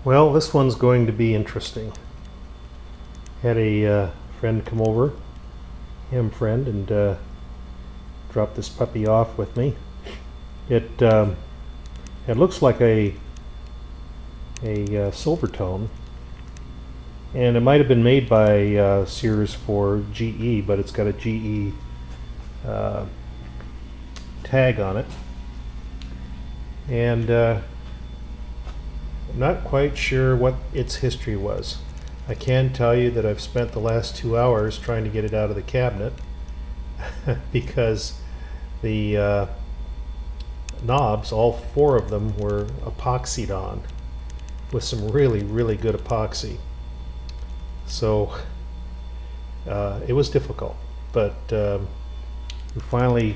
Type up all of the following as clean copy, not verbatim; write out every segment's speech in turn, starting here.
Well, this one's going to be interesting. Had a friend come over, friend, and drop this puppy off with me. It looks like a Silvertone, and it might have been made by Sears for GE, but it's got a GE tag on it, and not quite sure what its history was. I can tell you that I've spent the last 2 hours trying to get it out of the cabinet because the knobs, all 4 of them, were epoxied on with some really, really good epoxy. So it was difficult, but we finally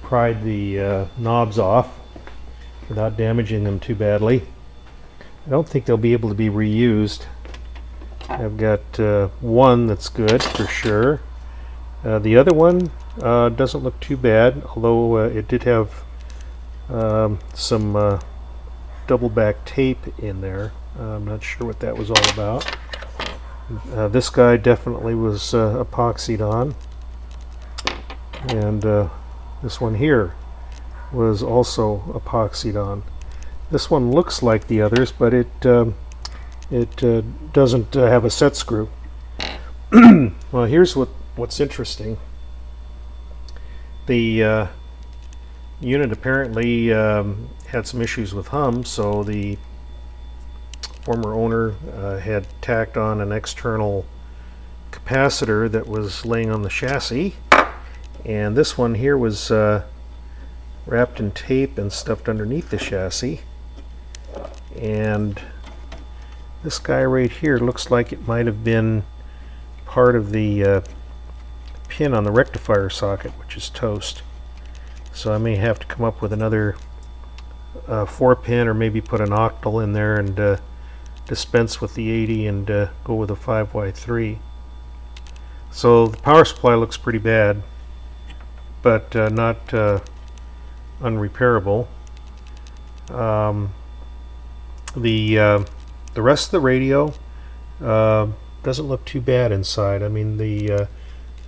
pried the knobs off without damaging them too badly. I don't think they'll be able to be reused. I've got one that's good for sure. The other one doesn't look too bad, although it did have some double back tape in there. I'm not sure what that was all about. This guy definitely was epoxied on, and this one here was also epoxied on. This one looks like the others, but it doesn't have a set screw. Well, here's what's interesting. The unit apparently had some issues with hum, so the former owner had tacked on an external capacitor that was laying on the chassis, and this one here was wrapped in tape and stuffed underneath the chassis. And this guy right here looks like it might have been part of the pin on the rectifier socket, which is toast. So I may have to come up with another 4-pin, or maybe put an octal in there and dispense with the 80 and go with a 5Y3. So the power supply looks pretty bad, but not unrepairable. The rest of the radio doesn't look too bad inside. I mean, the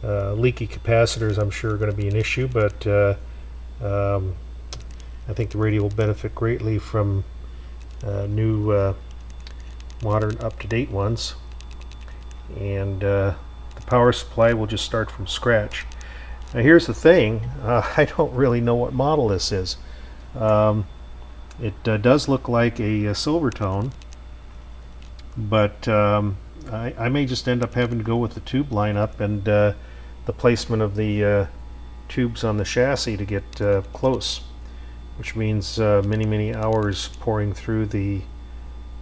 leaky capacitors, I'm sure, are going to be an issue, but I think the radio will benefit greatly from new, modern, up-to-date ones. And the power supply will just start from scratch. Now, here's the thing: I don't really know what model this is. It does look like a Silvertone, but I may just end up having to go with the tube lineup and the placement of the tubes on the chassis to get close, which means many hours pouring through the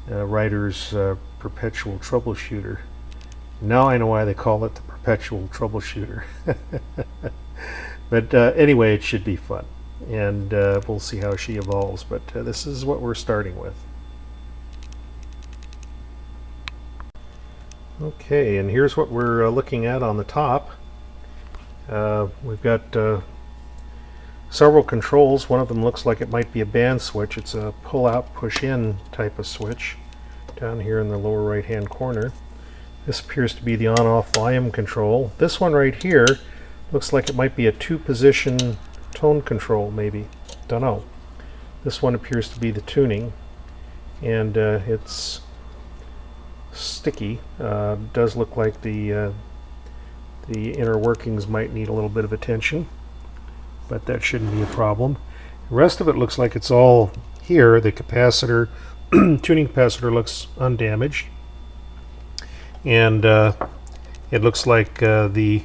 writer's perpetual troubleshooter. Now I know why they call it the perpetual troubleshooter. But anyway, it should be fun, and we'll see how she evolves, but this is what we're starting with. Okay, and here's what we're looking at on the top. We've got several controls. One of them looks like it might be a band switch. It's a pull out, push in type of switch down here in the lower right hand corner. This appears to be the on-off volume control. This one right here looks like it might be a 2-position tone control, maybe. Don't know. This one appears to be the tuning, and it's sticky. Does look like the inner workings might need a little bit of attention, but that shouldn't be a problem. The rest of it looks like it's all here. The capacitor, tuning capacitor, looks undamaged, and it looks like the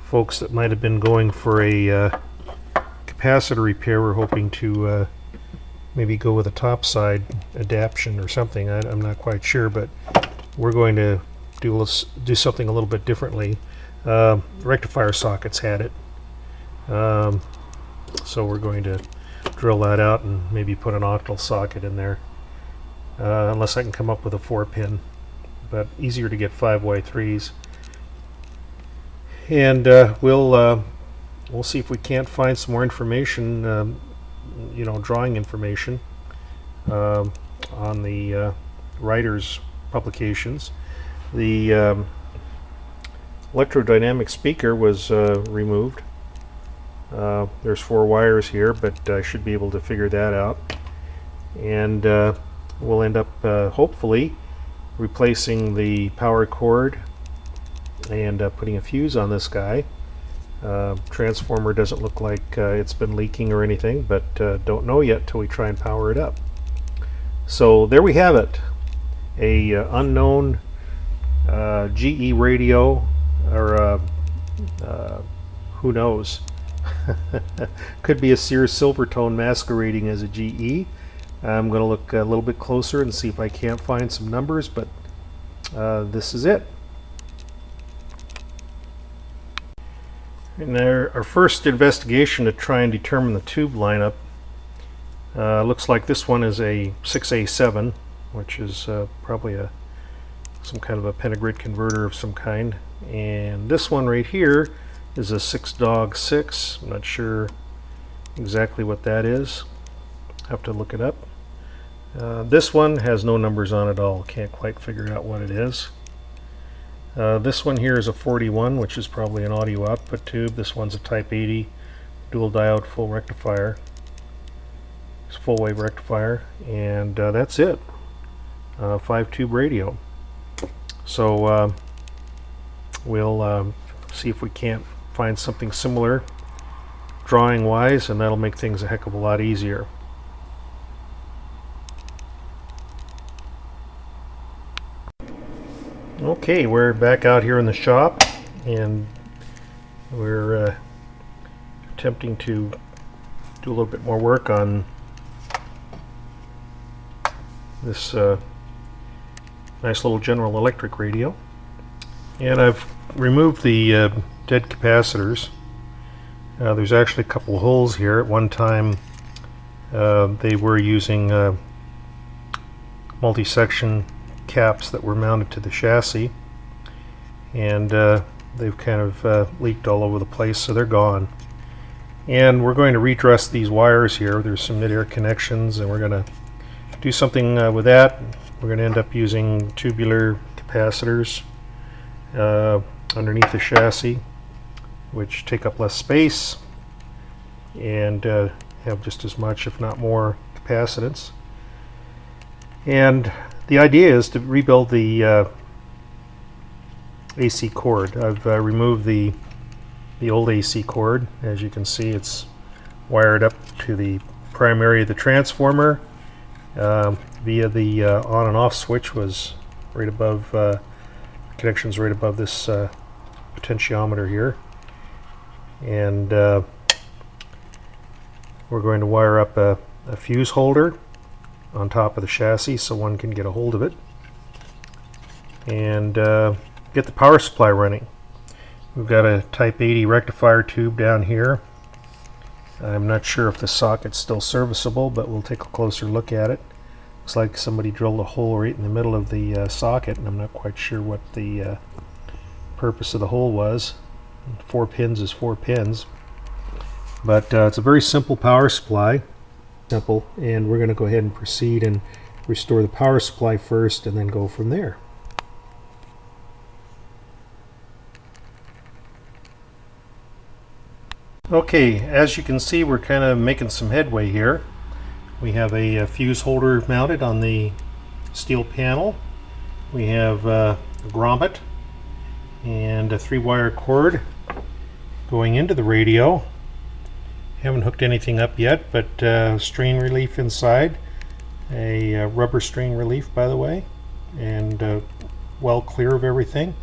folks that might have been going for a capacitor repair were hoping to maybe go with a topside adaptation or something. I'm not quite sure, but we're going to do something a little bit differently. Rectifier sockets had it, so we're going to drill that out and maybe put an octal socket in there, unless I can come up with a 4-pin, but easier to get 5Y3s. And we'll see if we can't find some more information, drawing information, on the writer's publications. The electrodynamic speaker was removed. There's 4 wires here, but I should be able to figure that out. And we'll end up hopefully replacing the power cord and putting a fuse on this guy. Transformer doesn't look like it's been leaking or anything, but don't know yet till we try and power it up. So there we have it, a unknown GE radio, or who knows. Could be a Sears Silvertone masquerading as a GE. I'm going to look a little bit closer and see if I can't find some numbers, but this is it. In our first investigation to try and determine the tube lineup, looks like this one is a 6A7, which is probably some kind of a pentagrid converter of some kind. And this one right here is a 6Dog6. I'm not sure exactly what that is. Have to look it up. This one has no numbers on it at all. Can't quite figure out what it is. This one here is a 41, which is probably an audio output tube. This one's a Type 80 dual diode full rectifier. It's full wave rectifier, and that's it. 5-tube radio. So we'll see if we can't find something similar drawing wise, and that'll make things a heck of a lot easier. Okay, we're back out here in the shop, and we're attempting to do a little bit more work on this nice little General Electric radio. And I've removed the dead capacitors. There's actually a couple of holes here. At one time they were using multi-section caps that were mounted to the chassis, and they've kind of leaked all over the place, so they're gone. And we're going to redress these wires here. There's some mid-air connections, and we're going to do something with that. We're going to end up using tubular capacitors underneath the chassis, which take up less space and have just as much, if not more, capacitance. And the idea is to rebuild the AC cord. I've removed the old AC cord. As you can see, it's wired up to the primary of the transformer via the on and off switch. Was right above connections right above this potentiometer here, and we're going to wire up a fuse holder on top of the chassis so one can get a hold of it and get the power supply running. We've got a Type 80 rectifier tube down here. I'm not sure if the socket's still serviceable, but we'll take a closer look at it. Looks like somebody drilled a hole right in the middle of the socket, and I'm not quite sure what the purpose of the hole was. 4 pins is 4 pins, but it's a very simple power supply. Simple, and we're going to go ahead and proceed and restore the power supply first, and then go from there. Okay, as you can see, we're kind of making some headway here. We have a fuse holder mounted on the steel panel. We have a grommet and a 3-wire cord going into the radio. Haven't hooked anything up yet, but strain relief inside, a rubber strain relief, by the way, and well clear of everything.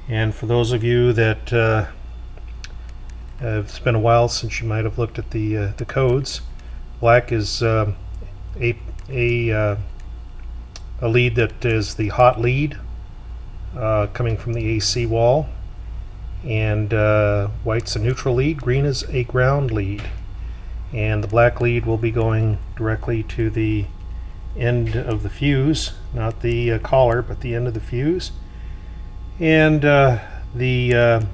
And for those of you that it's been a while since you might have looked at the codes, black is a lead that is the hot lead coming from the AC wall, and white's a neutral lead, green is a ground lead, and the black lead will be going directly to the end of the fuse, not the collar, but the end of the fuse. And the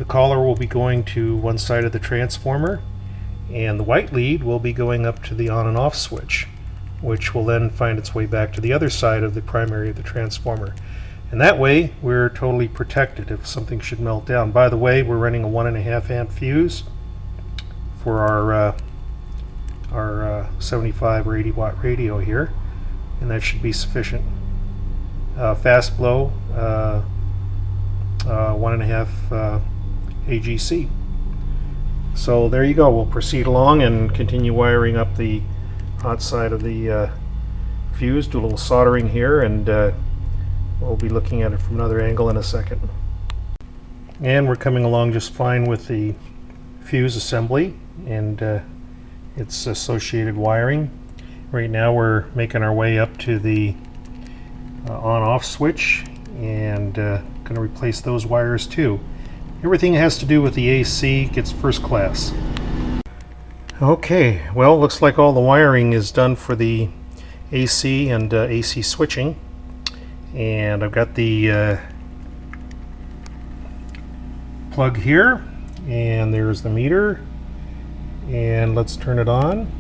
collar will be going to one side of the transformer, and the white lead will be going up to the on and off switch. which will then find its way back to the other side of the primary of the transformer. And that way we're totally protected if something should melt down. By the way, we're running a 1.5 amp fuse for our 75 or 80 watt radio here, and that should be sufficient. Fast blow, 1.5 AGC. So there you go. We'll proceed along and continue wiring up the hot side of the fuse. Do a little soldering here, and we'll be looking at it from another angle in a second. And we're coming along just fine with the fuse assembly and its associated wiring. Right now we're making our way up to the on-off switch, and going to replace those wires too. Everything that has to do with the AC gets first class. Okay, well, looks like all the wiring is done for the AC and AC switching, and I've got the plug here, and there's the meter, and let's turn it on,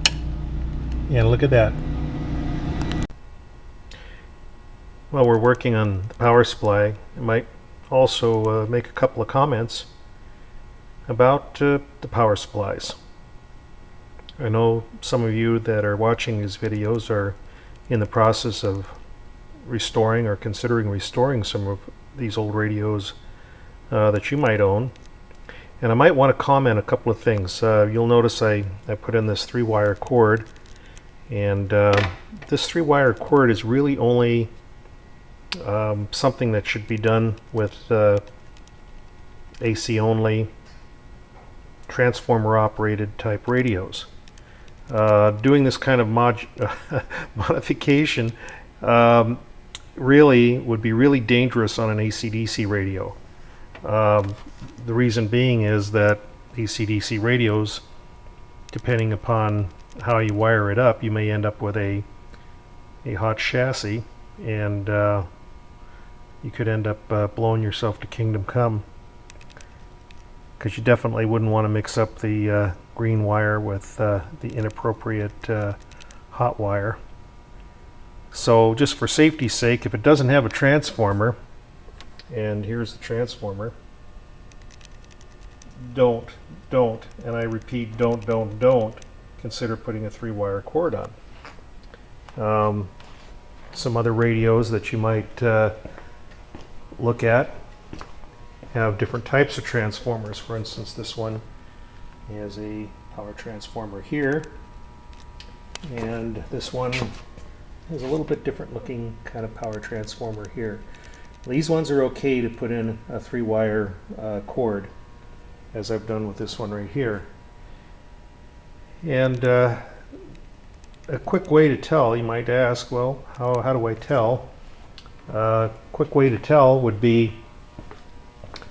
and look at that. While we're working on the power supply, I might also make a couple of comments about the power supplies. I know some of you that are watching these videos are in the process of restoring or considering restoring some of these old radios that you might own, and I might want to comment a couple of things. You'll notice I put in this 3-wire cord, and this 3-wire cord is really only something that should be done with AC only transformer operated type radios. Doing this kind of modification really would be really dangerous on an AC/DC radio. The reason being is that AC/DC radios, depending upon how you wire it up, you may end up with a hot chassis, and you could end up blowing yourself to kingdom come, because you definitely wouldn't want to mix up the green wire with the inappropriate hot wire. So just for safety's sake, if it doesn't have a transformer, and here's the transformer, don't, and I repeat, don't consider putting a 3-wire cord on. Some other radios that you might look at have different types of transformers. For instance, this one has a power transformer here, and this one has a little bit different looking kind of power transformer here. These ones are okay to put in a 3-wire cord, as I've done with this one right here. And a quick way to tell, you might ask, well, how do I tell? Quick way to tell would be,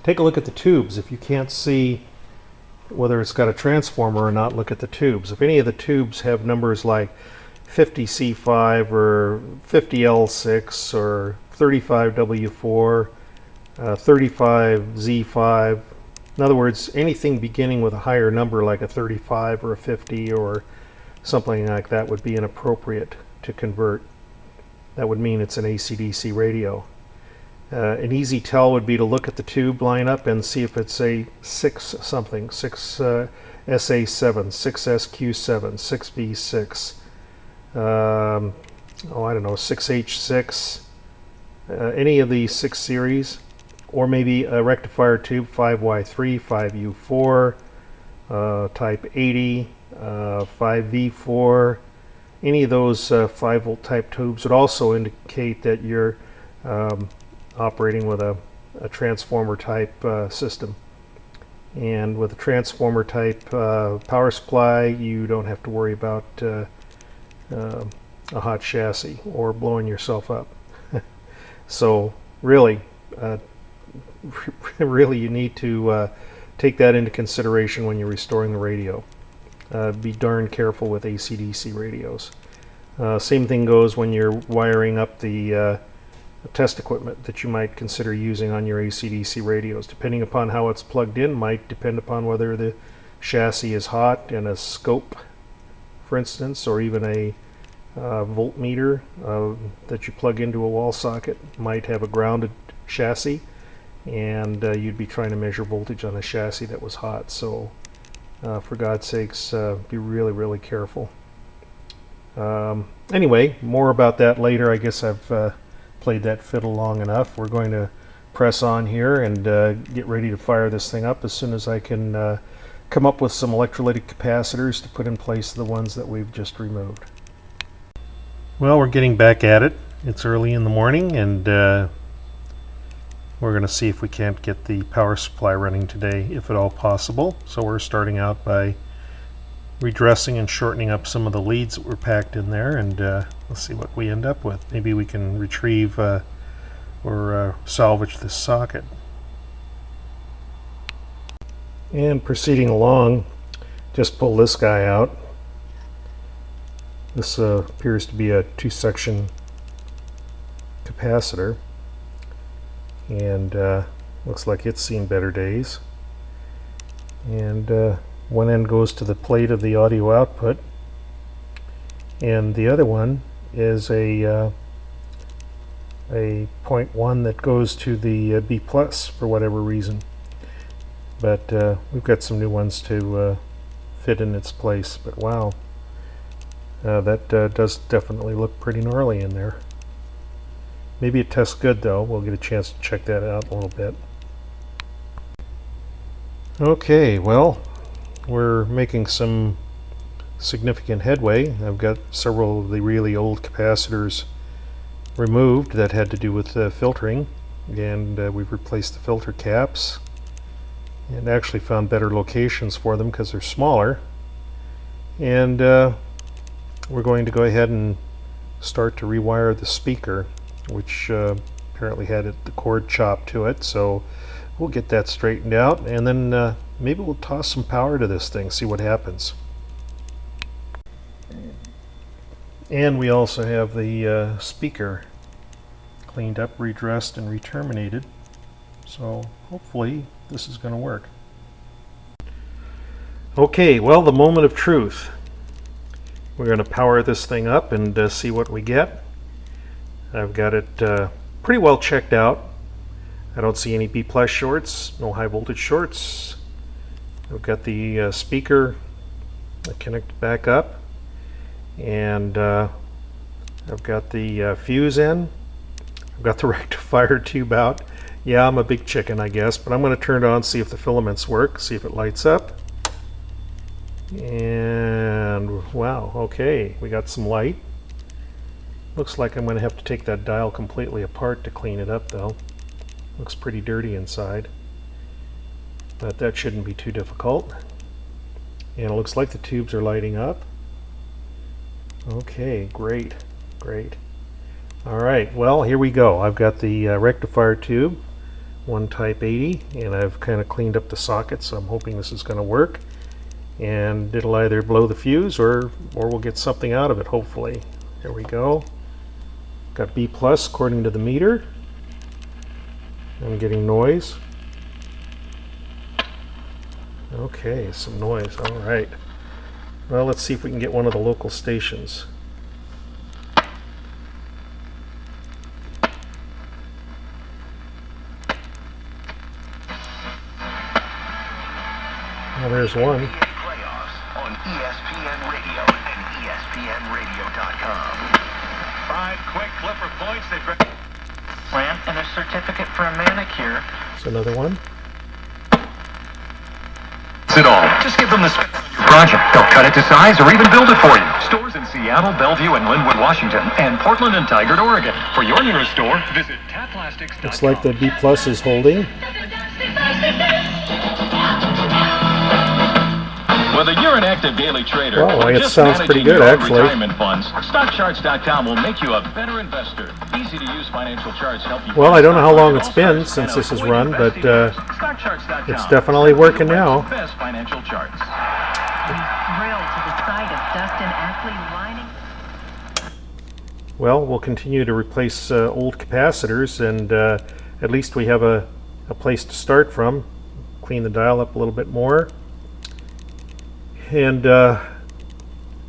take a look at the tubes. If you can't see whether it's got a transformer or not, look at the tubes. If any of the tubes have numbers like 50C5 or 50L6 or 35W4, 35Z5, in other words, anything beginning with a higher number like a 35 or a 50 or something like that would be inappropriate to convert. That would mean it's an AC/DC radio. An easy tell would be to look at the tube lineup and see if it's a 6 something, 6SA7, 6SQ7, 6B6, I don't know, 6H6, any of the 6 series, or maybe a rectifier tube 5Y3, 5U4, type 80, 5V4. Any of those 5-volt type tubes would also indicate that you're operating with a transformer type system. And with a transformer type power supply, you don't have to worry about a hot chassis or blowing yourself up. So really, really you need to take that into consideration when you're restoring the radio. Be darn careful with AC/DC radios. Same thing goes when you're wiring up the test equipment that you might consider using on your AC/DC radios. Depending upon how it's plugged in might depend upon whether the chassis is hot and a scope, for instance, or even a voltmeter that you plug into a wall socket might have a grounded chassis, and you'd be trying to measure voltage on a chassis that was hot. So for God's sakes, be really careful. Anyway, more about that later. I guess I've played that fiddle long enough. We're going to press on here and get ready to fire this thing up as soon as I can come up with some electrolytic capacitors to put in place of the ones that we've just removed. Well, we're getting back at it. It's early in the morning, and we're going to see if we can't get the power supply running today, if at all possible. So we're starting out by redressing and shortening up some of the leads that were packed in there, and let's see what we end up with. Maybe we can retrieve or salvage this socket. And proceeding along, just pull this guy out. This appears to be a 2-section capacitor, and looks like it's seen better days. And one end goes to the plate of the audio output, and the other one is a 0.1 that goes to the B plus for whatever reason. But we've got some new ones to fit in its place. But wow, that does definitely look pretty gnarly in there. Maybe it tests good though. We'll get a chance to check that out a little bit. Okay, well, we're making some significant headway. I've got several of the really old capacitors removed that had to do with filtering, and we've replaced the filter caps and actually found better locations for them because they're smaller. And we're going to go ahead and start to rewire the speaker, which apparently had the cord chopped to it. So we'll get that straightened out, and then maybe we'll toss some power to this thing, see what happens. And we also have the speaker cleaned up, redressed, and re-terminated. So hopefully this is going to work. Okay, well, the moment of truth. We're going to power this thing up and see what we get. I've got it pretty well checked out. I don't see any B plus shorts, no high voltage shorts. I've got the speaker connected back up, and I've got the fuse in. I've got the rectifier tube out. Yeah, I'm a big chicken, I guess, but I'm going to turn it on, see if the filaments work, see if it lights up. And wow, okay, we got some light. Looks like I'm going to have to take that dial completely apart to clean it up though. Looks pretty dirty inside, but that shouldn't be too difficult. And it looks like the tubes are lighting up. Okay, great. Alright, well, here we go. I've got the rectifier tube, one type 80, and I've kind of cleaned up the socket, so I'm hoping this is going to work. And it'll either blow the fuse or we'll get something out of it, hopefully. There we go. Got B plus according to the meter. I'm getting noise. Okay, some noise. Alright. Well, let's see if we can get one of the local stations. Well, there's one. Playoffs on ESPN Radio and ESPNRadio.com. 5 quick Clipper points. Lamp and a certificate for a manicure. There's another one. It all. Just give them the project. They'll cut it to size or even build it for you. Stores in Seattle, Bellevue, and Linwood, Washington, and Portland and Tigard, Oregon. For your nearest store, visit tatplastics.com. Looks like the B plus is holding. Whether you're an active daily trader Wow, or it just sounds managing pretty good, your own actually. retirement funds, StockCharts.com will make you a better investor. Easy to use financial charts help you. Well, I don't know how long it's been since this has run, but it's definitely working now. Best financial charts. Thrilled to the sight of Dustin Ackley lining. Well, we'll continue to replace old capacitors, and at least we have a place to start from. Clean the dial up a little bit more. And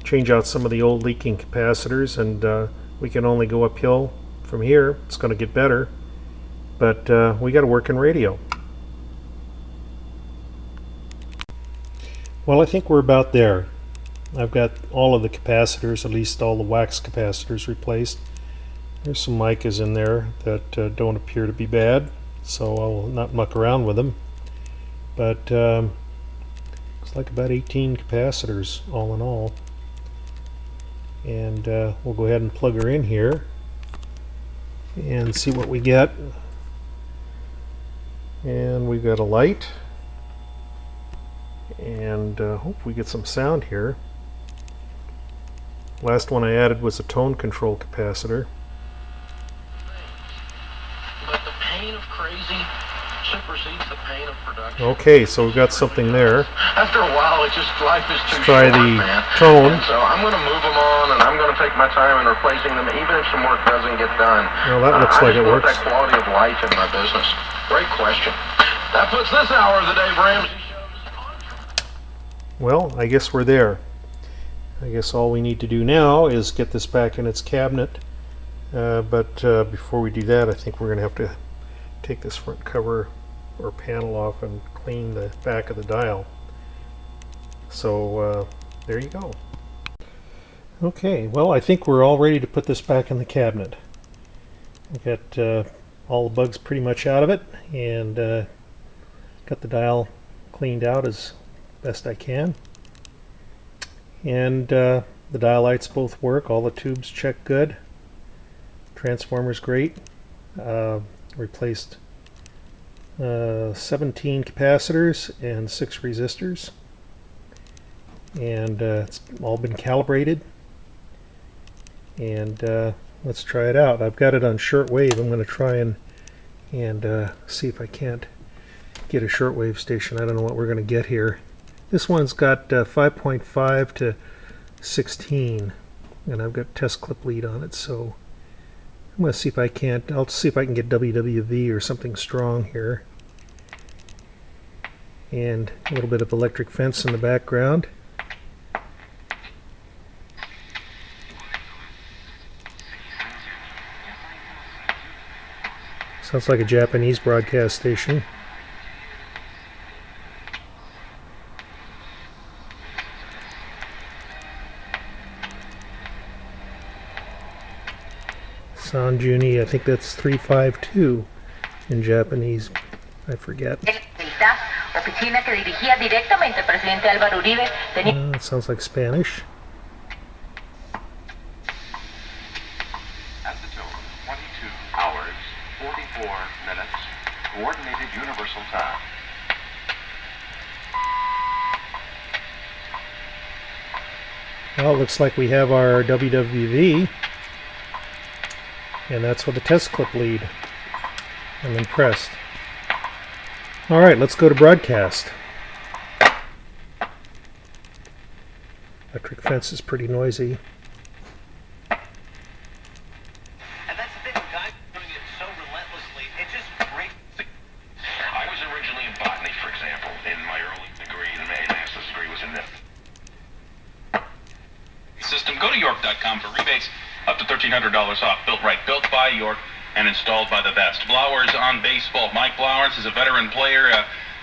change out some of the old leaking capacitors, and we can only go uphill from here. It's going to get better, but we got a working radio. Well, I think we're about there. I've got all of the capacitors, at least all the wax capacitors, replaced. There's some micas in there that don't appear to be bad, so I'll not muck around with them. But looks like about 18 capacitors all in all. And we'll go ahead and plug her in here and see what we get. And we've got a light, and hope we get some sound here. Last one I added was a tone control capacitor. But the pain of crazy supersedes the pain of production. Okay, so we've got something there. After a while, it just life is too Let's try short, the man. tone. And so I'm going to move them on, and I'm going to take my time in replacing them, even if some work doesn't get done. Well, that looks like it works. I just want that quality of life in my business. Great question. That puts this hour of the Dave Ramsey Show on track. Well, I guess we're there. I guess all we need to do now is get this back in its cabinet. But before we do that, I think we're going to have to take this front cover or panel off and clean the back of the dial. So there you go. Okay, well, I think we're all ready to put this back in the cabinet. I've got all the bugs pretty much out of it, and got the dial cleaned out as best I can. And the dial lights both work, all the tubes check good. Transformer's great. Replaced 17 capacitors and 6 resistors, and it's all been calibrated. And let's try it out. I've got it on shortwave. I'm going to try and see if I can't get a shortwave station. I don't know what we're going to get here. This one's got 5.5 to 16, and I've got test clip lead on it, so I'm going to see if I can't. I'll see if I can get WWV or something strong here. And a little bit of electric fence in the background. Sounds like a Japanese broadcast station. Sound Juni, I think that's 352 in Japanese. I forget. Oficina que dirigía directamente el presidente Álvaro Uribe. It sounds like Spanish. At the tone, 22 hours, 44 minutes, coordinated universal time. Well, it looks like we have our WWV, and that's with the test clip lead. I'm impressed. All right, let's go to broadcast. Electric fence is pretty noisy. And that's the thing, guys doing it so relentlessly, it just breaks. I was originally in botany, for example, in my early degree, and my master's degree was in that. System. Go to York.com for rebates up to $1,300 off. Built right, built by York, and installed by the best. Blowers on baseball. Mike Blowers is a veteran player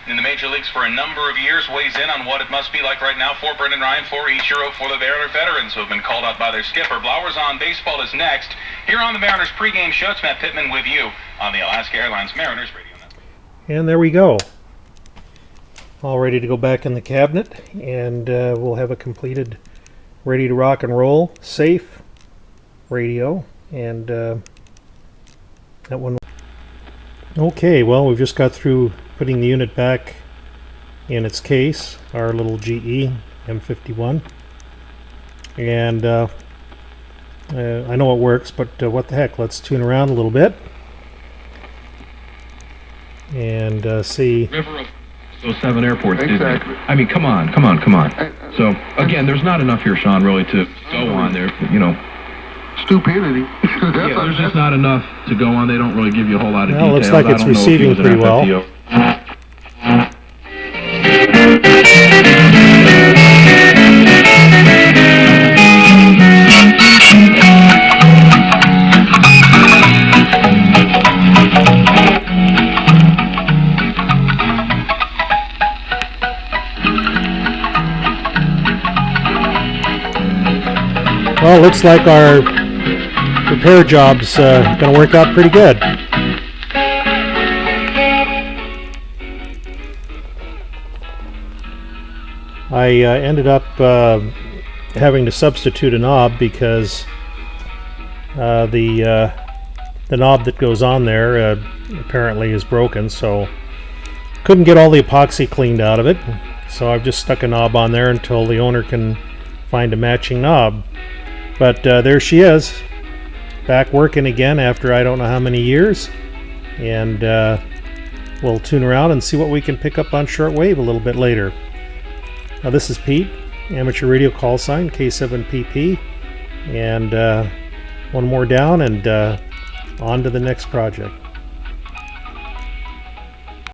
in the major leagues for a number of years. Weighs in on what it must be like right now for Brendan Ryan, for Ichiro, for the veterans who have been called out by their skipper. Blowers on baseball is next. Here on the Mariners pregame show, it's Matt Pittman with you on the Alaska Airlines Mariners Radio Network. And there we go. All ready to go back in the cabinet, and we'll have a completed, ready to rock and roll, safe radio, and that one. Okay, well, we've just got through putting the unit back in its case, our little GE M51, and I know it works, but what the heck, let's tune around a little bit and see. Those 7 airports, exactly. I mean, come on. So, again, there's not enough here, Sean, really, to go on there, you know. Stupidity. Yeah, there's just not enough to go on. They don't really give you a whole lot of well, details. Looks like it's receiving pretty well. Well, looks like our repair job's going to work out pretty good. I ended up having to substitute a knob because the knob that goes on there apparently is broken, so couldn't get all the epoxy cleaned out of it. So I've just stuck a knob on there until the owner can find a matching knob. But there she is, back working again after I don't know how many years, and we'll tune around and see what we can pick up on shortwave a little bit later. Now, this is Pete, amateur radio call sign K7PP, and one more down and on to the next project.